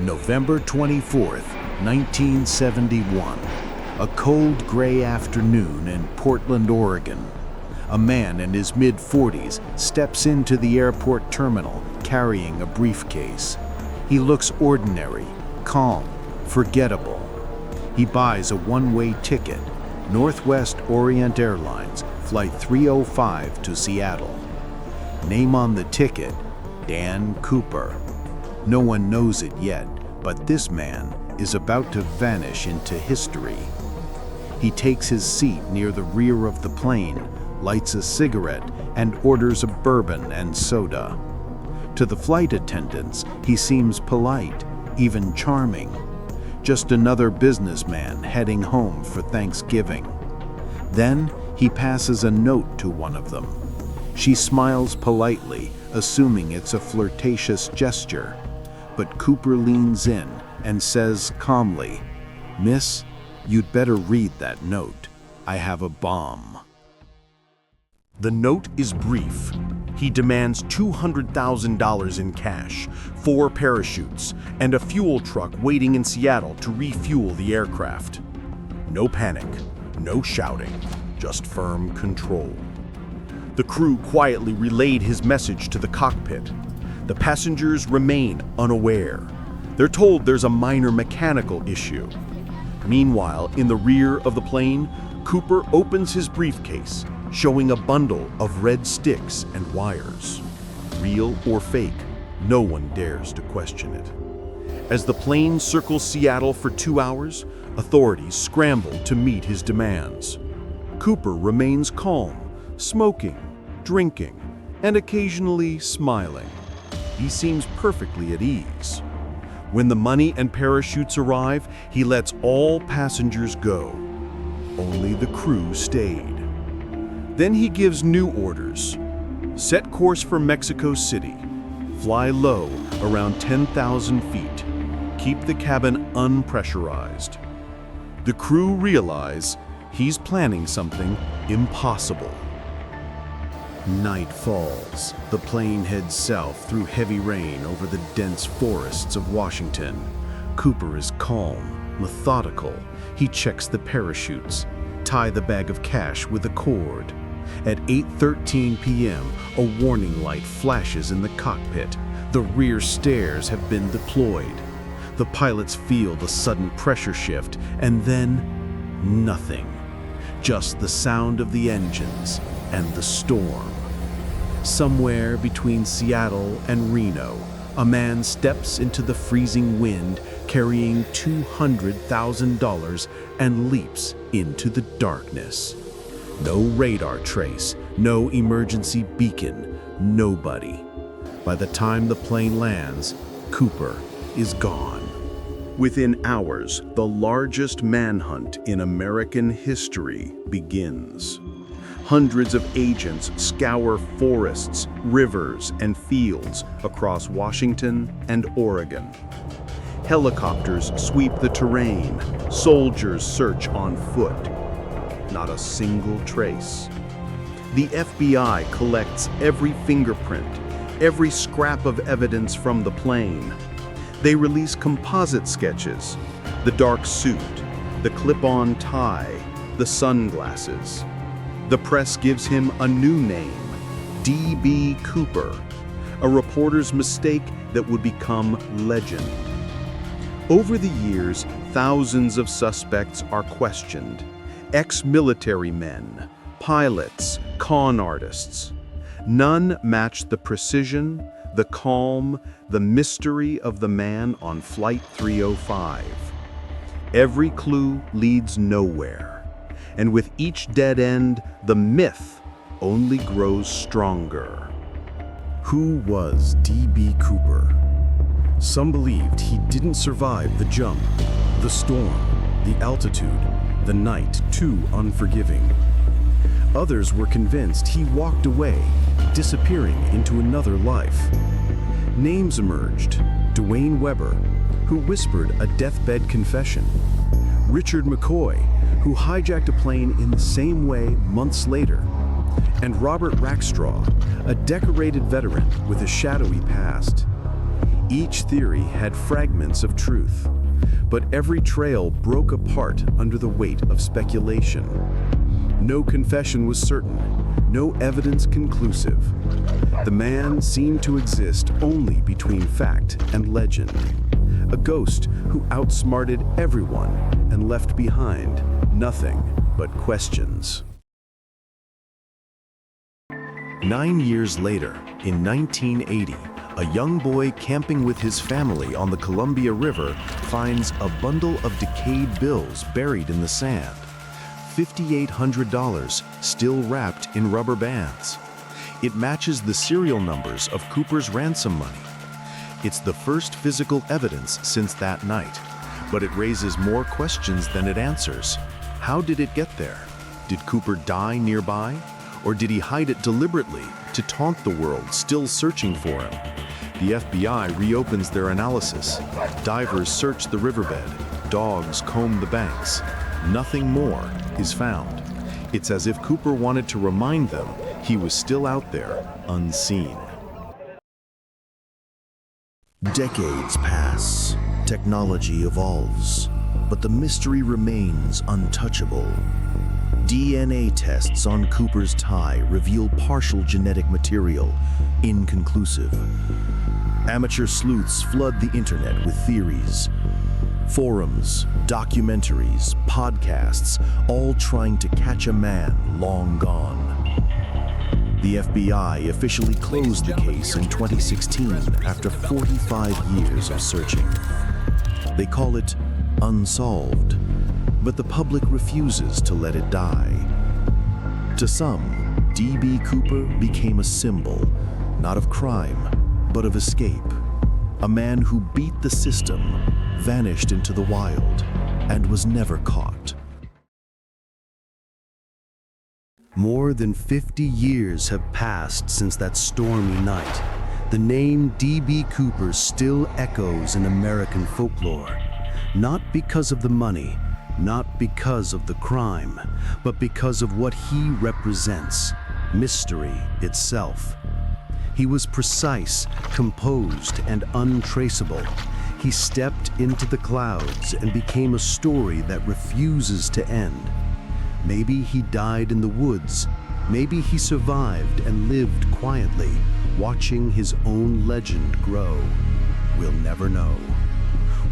November 24th, 1971. A cold gray afternoon in Portland, Oregon. A man in his mid-40s steps into the airport terminal carrying a briefcase. He looks ordinary, calm, forgettable. He buys a one-way ticket, Northwest Orient Airlines, Flight 305 to Seattle. Name on the ticket, Dan Cooper. No one knows it yet, but this man is about to vanish into history. He takes his seat near the rear of the plane, lights a cigarette, and orders a bourbon and soda. To the flight attendants, he seems polite, even charming. Just another businessman heading home for Thanksgiving. Then he passes a note to one of them. She smiles politely, assuming it's a flirtatious gesture. But Cooper leans in and says calmly, "Miss, you'd better read that note. I have a bomb." The note is brief. He demands $200,000 in cash, 4 parachutes, and a fuel truck waiting in Seattle to refuel the aircraft. No panic, no shouting, just firm control. The crew quietly relayed his message to the cockpit. The passengers remain unaware. They're told there's a minor mechanical issue. Meanwhile, in the rear of the plane, Cooper opens his briefcase, showing a bundle of red sticks and wires. Real or fake, no one dares to question it. As the plane circles Seattle for 2 hours, authorities scramble to meet his demands. Cooper remains calm, smoking, drinking, and occasionally smiling. He seems perfectly at ease. When the money and parachutes arrive, he lets all passengers go. Only the crew stayed. Then he gives new orders. Set course for Mexico City. Fly low, around 10,000 feet. Keep the cabin unpressurized. The crew realize he's planning something impossible. Night falls. The plane heads south through heavy rain over the dense forests of Washington. Cooper is calm, methodical. He checks the parachutes, tie the bag of cash with a cord. At 8:13 p.m., a warning light flashes in the cockpit. The rear stairs have been deployed. The pilots feel the sudden pressure shift, and then nothing. Just the sound of the engines and the storm. Somewhere between Seattle and Reno, a man steps into the freezing wind carrying $200,000 and leaps into the darkness. No radar trace, no emergency beacon, nobody. By the time the plane lands, Cooper is gone. Within hours, the largest manhunt in American history begins. Hundreds of agents scour forests, rivers, and fields across Washington and Oregon. Helicopters sweep the terrain. Soldiers search on foot. Not a single trace. The FBI collects every fingerprint, every scrap of evidence from the plane. They release composite sketches, the dark suit, the clip-on tie, the sunglasses. The press gives him a new name, D.B. Cooper, a reporter's mistake that would become legend. Over the years, thousands of suspects are questioned. Ex-military men, pilots, con artists. None matched the precision, the calm, the mystery of the man on Flight 305. Every clue leads nowhere. And with each dead end, the myth only grows stronger. Who was D.B. Cooper? Some believed he didn't survive the jump, the storm, the altitude, the night too unforgiving. Others were convinced he walked away, disappearing into another life. Names emerged: Dwayne Webber, who whispered a deathbed confession; Richard McCoy, who hijacked a plane in the same way months later; and Robert Rackstraw, a decorated veteran with a shadowy past. Each theory had fragments of truth, but every trail broke apart under the weight of speculation. No confession was certain, no evidence conclusive. The man seemed to exist only between fact and legend. A ghost who outsmarted everyone and left behind nothing but questions. 9 years later, in 1980, a young boy camping with his family on the Columbia River finds a bundle of decayed bills buried in the sand. $5,800 still wrapped in rubber bands. It matches the serial numbers of Cooper's ransom money. It's the first physical evidence since that night, but it raises more questions than it answers. How did it get there? Did Cooper die nearby? Or did he hide it deliberately to taunt the world still searching for him? The FBI reopens their analysis. Divers search the riverbed. Dogs comb the banks. Nothing more is found. It's as if Cooper wanted to remind them he was still out there, unseen. Decades pass, technology evolves, but the mystery remains untouchable. DNA tests on Cooper's tie reveal partial genetic material, inconclusive. Amateur sleuths flood the internet with theories. Forums, documentaries, podcasts, all trying to catch a man long gone. The FBI officially closed the case in 2016 after 45 years of searching. They call it Unsolved, but the public refuses to let it die. To some, D.B. Cooper became a symbol, not of crime, but of escape. A man who beat the system, vanished into the wild, and was never caught. More than 50 years have passed since that stormy night. The name D.B. Cooper still echoes in American folklore, not because of the money, not because of the crime, but because of what he represents, mystery itself. He was precise, composed, and untraceable. He stepped into the clouds and became a story that refuses to end. Maybe he died in the woods. Maybe he survived and lived quietly, watching his own legend grow. We'll never know.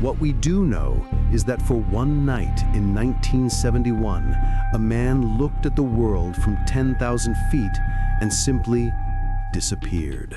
What we do know is that for one night in 1971, a man looked at the world from 10,000 feet and simply disappeared.